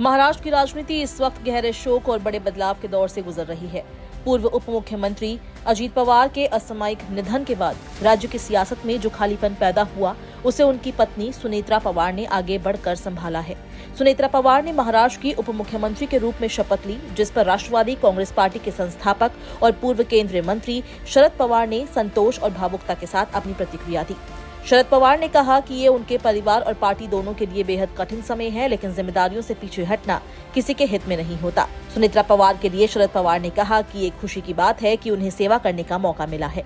महाराष्ट्र की राजनीति इस वक्त गहरे शोक और बड़े बदलाव के दौर से गुजर रही है। पूर्व उप मुख्यमंत्री अजीत पवार के असामयिक निधन के बाद राज्य की सियासत में जो खालीपन पैदा हुआ, उसे उनकी पत्नी सुनेत्रा पवार ने आगे बढ़कर संभाला है। सुनेत्रा पवार ने महाराष्ट्र की उप मुख्यमंत्री के रूप में शपथ ली, जिस पर राष्ट्रवादी कांग्रेस पार्टी के संस्थापक और पूर्व केंद्रीय मंत्री शरद पवार ने संतोष और भावुकता के साथ अपनी प्रतिक्रिया दी। शरद पवार ने कहा कि ये उनके परिवार और पार्टी दोनों के लिए बेहद कठिन समय है, लेकिन जिम्मेदारियों से पीछे हटना किसी के हित में नहीं होता। सुनेत्रा पवार के लिए शरद पवार ने कहा कि ये खुशी की बात है कि उन्हें सेवा करने का मौका मिला है।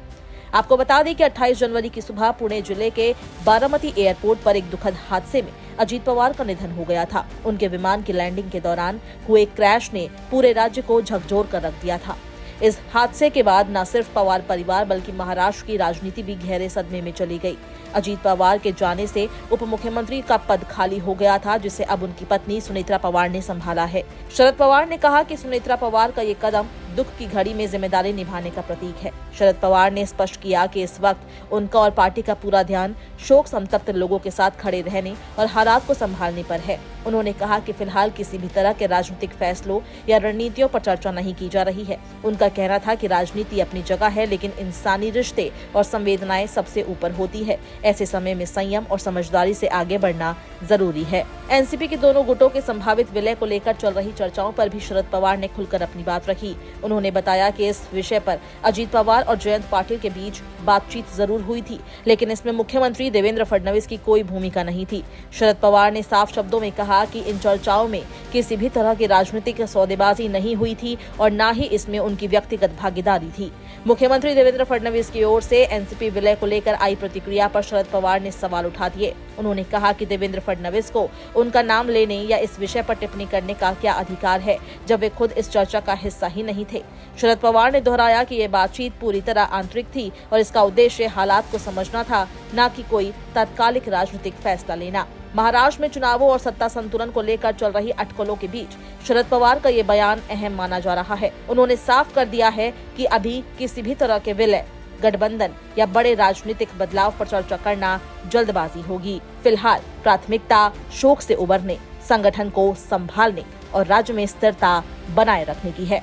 आपको बता दें कि 28 जनवरी की सुबह पुणे जिले के बारामती एयरपोर्ट पर एक दुखद हादसे में अजीत पवार का निधन हो गया था। उनके विमान की लैंडिंग के दौरान हुए क्रैश ने पूरे राज्य को झकझोर कर रख दिया था। इस हादसे के बाद न सिर्फ पवार परिवार बल्कि महाराष्ट्र की राजनीति भी गहरे सदमे में चली गई। अजीत पवार के जाने से उप मुख्यमंत्री का पद खाली हो गया था, जिसे अब उनकी पत्नी सुनेत्रा पवार ने संभाला है। शरद पवार ने कहा कि सुनेत्रा पवार का ये कदम दुख की घड़ी में जिम्मेदारी निभाने का प्रतीक है। शरद पवार ने स्पष्ट किया कि इस वक्त उनका और पार्टी का पूरा ध्यान शोक संतप्त लोगों के साथ खड़े रहने और हालात को संभालने पर है। उन्होंने कहा कि फिलहाल किसी भी तरह के राजनीतिक फैसलों या रणनीतियों पर चर्चा नहीं की जा रही है। उनका कहना था कि राजनीति अपनी जगह है, लेकिन इंसानी रिश्ते और संवेदनाएं सबसे ऊपर होती है। ऐसे समय में संयम और समझदारी से आगे बढ़ना जरूरी है। एनसीपी के दोनों गुटों के संभावित विलय को लेकर चल रही चर्चाओं पर भी शरद पवार ने खुलकर अपनी बात रखी। उन्होंने बताया कि इस विषय पर अजीत पवार और जयंत पाटिल के बीच बातचीत जरूर हुई थी, लेकिन इसमें मुख्यमंत्री देवेंद्र फडणवीस की कोई भूमिका नहीं थी। शरद पवार ने साफ शब्दों में कहा कि इन चर्चाओं में किसी भी तरह की राजनीतिक सौदेबाजी नहीं हुई थी और न ही इसमें उनकी व्यक्तिगत भागीदारी थी। मुख्यमंत्री देवेंद्र फडणवीस की ओर से एनसीपी विलय को लेकर आई प्रतिक्रिया पर शरद पवार ने सवाल उठा दिए। उन्होंने कहा कि देवेंद्र फडणवीस को उनका नाम लेने या इस विषय पर टिप्पणी करने का क्या अधिकार है, जब वे खुद इस चर्चा का हिस्सा ही नहीं थे। शरद पवार ने दोहराया कि ये बातचीत पूरी तरह आंतरिक थी और इसका उद्देश्य हालात को समझना था, न कि कोई तात्कालिक राजनीतिक फैसला लेना। महाराष्ट्र में चुनावों और सत्ता संतुलन को लेकर चल रही अटकलों के बीच शरद पवार का ये बयान अहम माना जा रहा है। उन्होंने साफ कर दिया है कि अभी किसी भी तरह के विलय, गठबंधन या बड़े राजनीतिक बदलाव पर चर्चा करना जल्दबाजी होगी। फिलहाल प्राथमिकता शोक से उबरने, संगठन को संभालने और राज्य में स्थिरता बनाए रखने की है।